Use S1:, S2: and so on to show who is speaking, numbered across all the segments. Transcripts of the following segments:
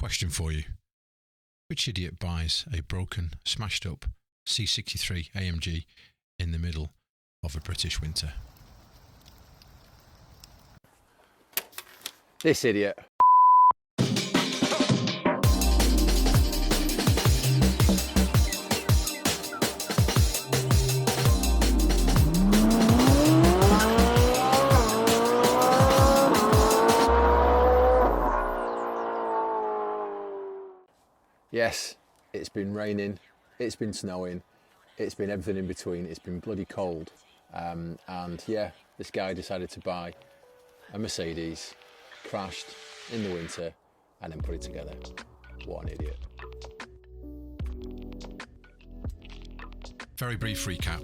S1: Question for you. Which idiot buys a broken, smashed up C63 AMG in the middle of a British winter?
S2: This idiot. Yes, it's been raining, it's been snowing, it's been everything in between, it's been bloody cold. And yeah, this guy decided to buy a Mercedes, crashed in the winter, and then put it together. What an idiot.
S1: Very brief recap.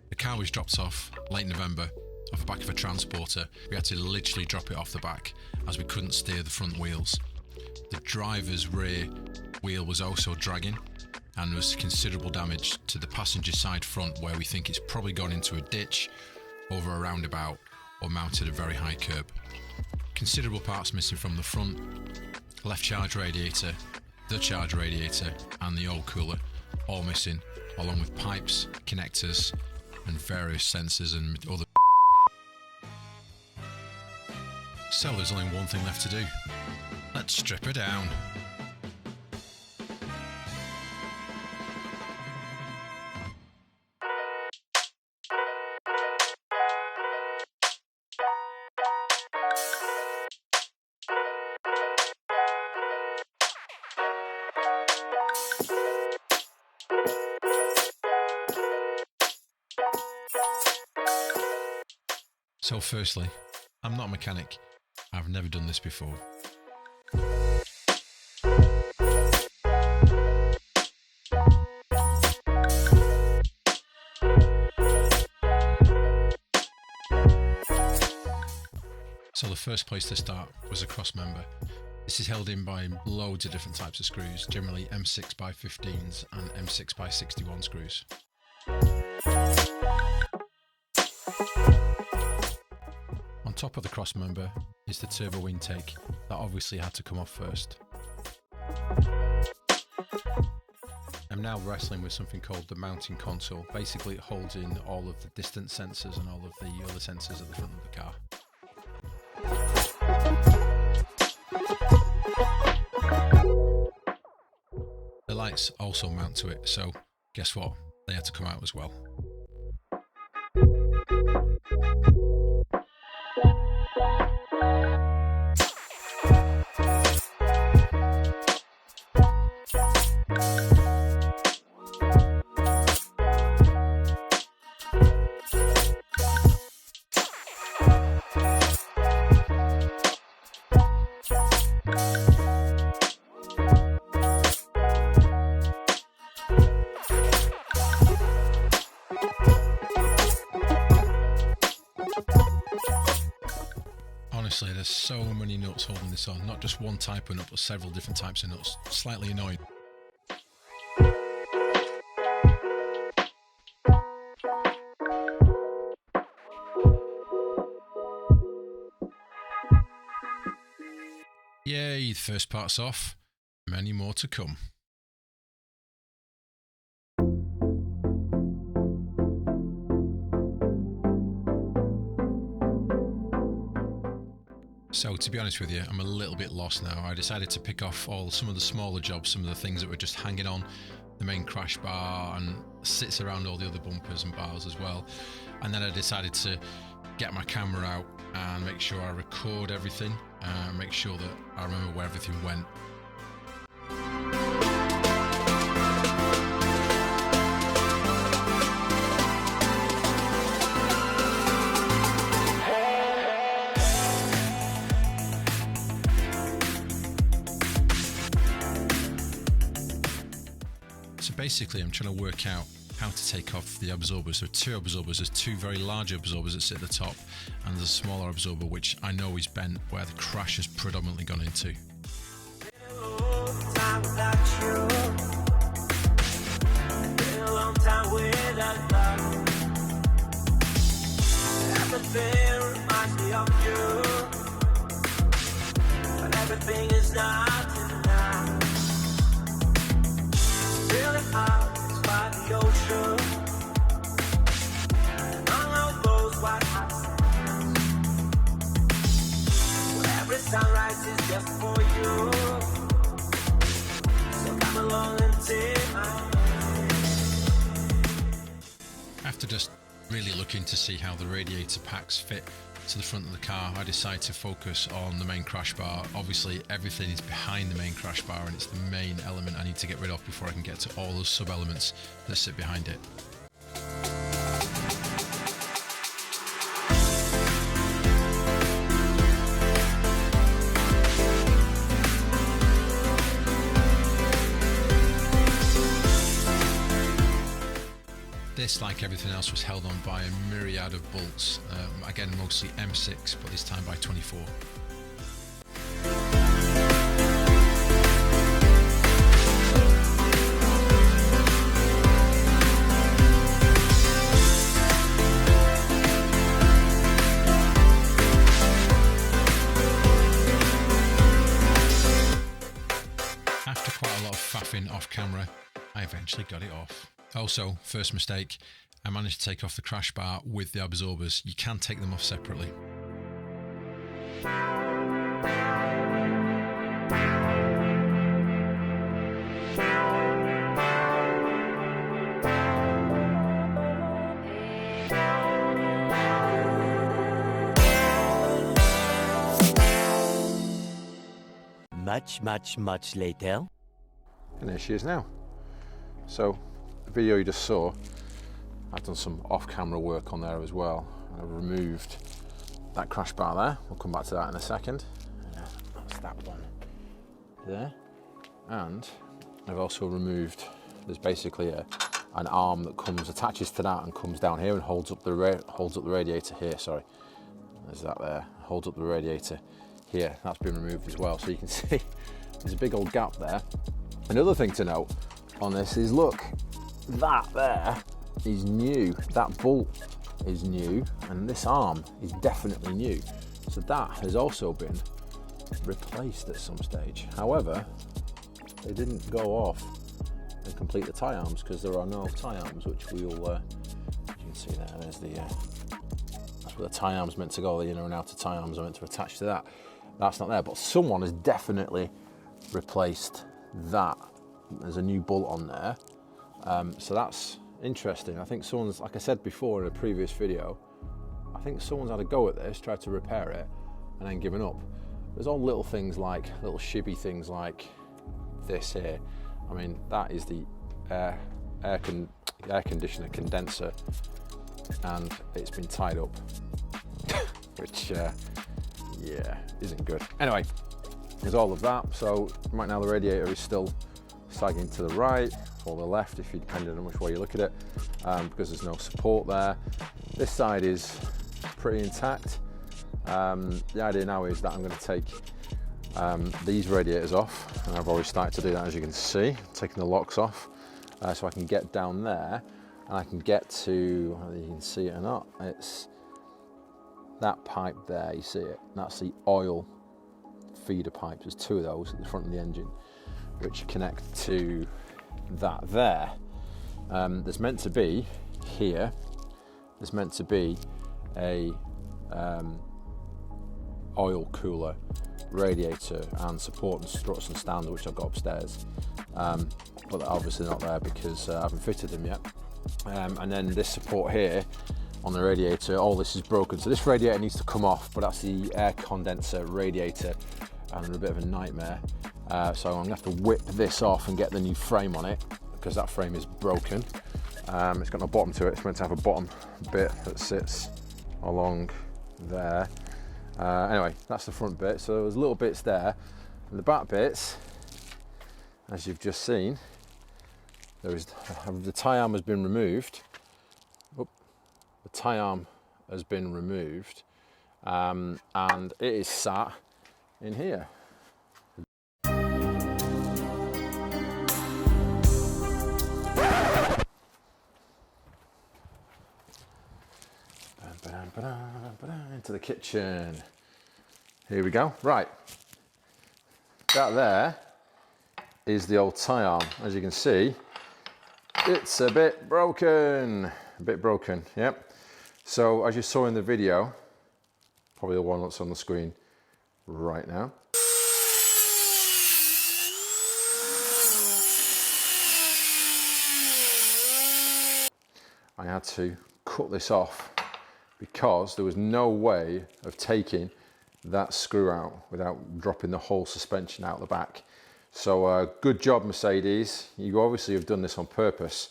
S1: The car was dropped off late November off the back of a transporter. We had to literally drop it off the back as we couldn't steer the front wheels. The driver's rear wheel was also dragging, and there was considerable damage to the passenger side front, where we think it's probably gone into a ditch, over a roundabout, or mounted a very high curb. Considerable parts missing from the front, left charge radiator, the charge radiator, and the oil cooler, all missing, along with pipes, connectors, and various sensors and other. So there's only one thing left to do. Let's strip her down. So firstly, I'm not a mechanic. I've never done this before. So the first place to start was a cross member. This is held in by loads of different types of screws, generally M6x15s and M6x61 screws. On top of the cross member is the turbo intake that obviously had to come off first. I'm now wrestling with something called the mounting console. Basically it holds in all of the distance sensors and all of the other sensors at the front of the car. The lights also mount to it, so guess what? They had to come out as well. Honestly, there's so many nuts holding this on. Not just one type of nut, but several different types of nuts. Slightly annoying. Yay, the first part's off. Many more to come. So to be honest with you, I'm a little bit lost now. I decided to pick off some of the smaller jobs, some of the things that were just hanging on the main crash bar and sits around all the other bumpers and bars as well. And then I decided to get my camera out and make sure I record everything and make sure that I remember where everything went. So basically I'm trying to work out how to take off the absorbers. So two absorbers, there's two very large absorbers that sit at the top, and there's a smaller absorber which I know is bent where the crash has predominantly gone into.
S3: Everything is not enough.
S1: After just really looking to see how the radiator packs fit to the front of the car, I decided to focus on the main crash bar. Obviously everything is behind the main crash bar and it's the main element I need to get rid of before I can get to all those sub-elements that sit behind it. This, like everything else, was held on by a myriad of bolts, again mostly M6, but this time by 24. After quite a lot of faffing off camera, I eventually got it off. Also, first mistake, I managed to take off the crash bar with the absorbers. You can take them off separately.
S3: Much later.
S2: And there she is now. So, the video you just saw, I've done some off-camera work on there as well. I've removed that crash bar there. We'll come back to that in a second. That's that one there. And I've also removed, there's basically an arm that attaches to that and comes down here and holds up the radiator here. Sorry, there's that there. Holds up the radiator here. That's been removed as well. So you can see there's a big old gap there. Another thing to note on this is, look, that there is new. That bolt is new, and this arm is definitely new. So that has also been replaced at some stage. However, they didn't go off and complete the tie arms because there are no tie arms, which we'll, you can see there, there's the, that's where the tie arms meant to go, the inner and outer tie arms are meant to attach to that. That's not there, but someone has definitely replaced that. There's a new bolt on there. So that's interesting. I think someone's, like I said before in a previous video, I think someone's had a go at this, tried to repair it, and then given up. There's all little things like, little shibby things like this here. I mean, that is the air conditioner condenser, and it's been tied up, which, yeah, isn't good. Anyway, there's all of that. So right now the radiator is still sagging to the right or the left, if you depending on which way you look at it, because there's no support there. This side is pretty intact. The idea now is that I'm going to take these radiators off, and I've already started to do that, as you can see, taking the locks off, so I can get down there and I can get to, whether you can see it or not, it's that pipe there, you see it, that's the oil feeder pipe. There's two of those at the front of the engine which connect to that there. There's meant to be here, there's meant to be a oil cooler radiator and support and struts and stand, which I've got upstairs, but they're obviously not there because I haven't fitted them yet. And then this support here on the radiator, all this is broken, so this radiator needs to come off, but that's the air condenser radiator and they're a bit of a nightmare. So I'm gonna have to whip this off and get the new frame on it because that frame is broken. It's got no bottom to it. It's meant to have a bottom bit that sits along there. Anyway, that's the front bit. So there's little bits there, and the back bits, as you've just seen, there is the tie arm has been removed. Oop, the tie arm has been removed, and it is sat in here. Into the kitchen. Here we go. Right, that there is the old tie arm. As you can see, it's a bit broken. Yep. So as you saw in the video, probably the one that's on the screen right now, I had to cut this off because there was no way of taking that screw out without dropping the whole suspension out the back. So good job, Mercedes. You obviously have done this on purpose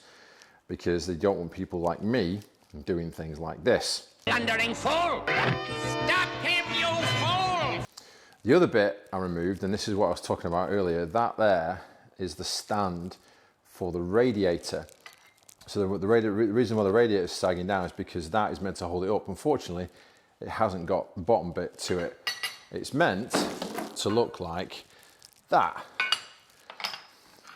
S2: because they don't want people like me doing things like this.
S3: Thundering fool! Stop him, you fool!
S2: The other bit I removed, and this is what I was talking about earlier, that there is the stand for the radiator. So the reason why the radiator is sagging down is because that is meant to hold it up. Unfortunately, it hasn't got the bottom bit to it. It's meant to look like that.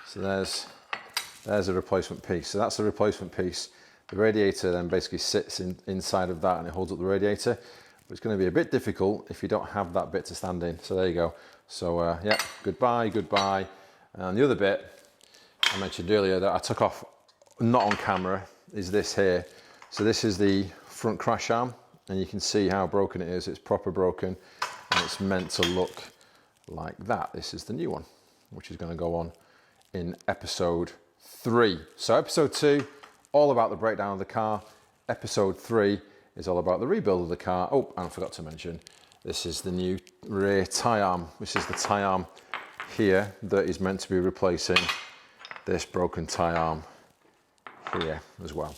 S2: So there's a replacement piece. So that's the replacement piece. The radiator then basically sits inside of that and it holds up the radiator. But it's going to be a bit difficult if you don't have that bit to stand in. So there you go. So yeah, goodbye, goodbye. And the other bit I mentioned earlier that I took off not on camera is this here. So this is the front crash arm and you can see how broken it is. It's proper broken and it's meant to look like that. This is the new one, which is going to go on in episode 3. So episode 2, all about the breakdown of the car. Episode 3 is all about the rebuild of the car. Oh, and I forgot to mention, this is the new rear tie arm. This is the tie arm here that is meant to be replacing this broken tie arm here as well.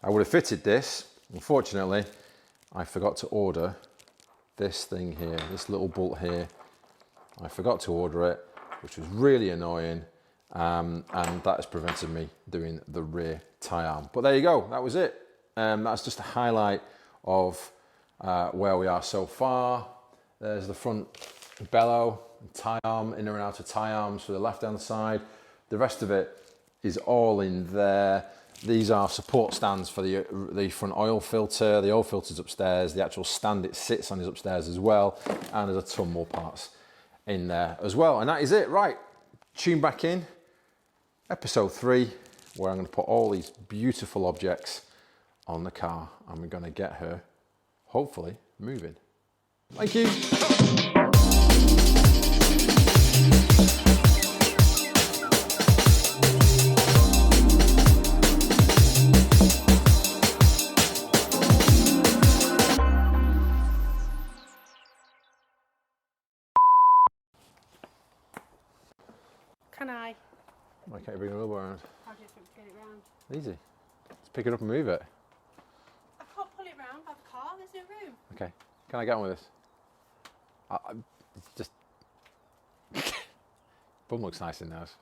S2: I would have fitted this. Unfortunately, I forgot to order this thing here, this little bolt here. I forgot to order it, which was really annoying. And that has prevented me doing the rear tie arm. But there you go, that was it. That's just a highlight of where we are so far. There's the front bellow, tie arm, inner and outer tie arms for the left-hand side. The rest of it is all in there. These are support stands for the front oil filter. The oil filter's upstairs. The actual stand it sits on is upstairs as well. And there's a ton more parts in there as well. And that is it. Right, tune back in. Episode 3, where I'm going to put all these beautiful objects on the car and we're going to get her, hopefully, moving. Thank you.
S4: Can I?
S2: Why can't you bring the wheelbarrow around?
S4: How do you expect to get it round?
S2: Easy. Just pick it up and move it.
S4: I can't pull it round by the car, there's no room.
S2: Okay. Can I get on with this? It's just... Bum looks nice in those.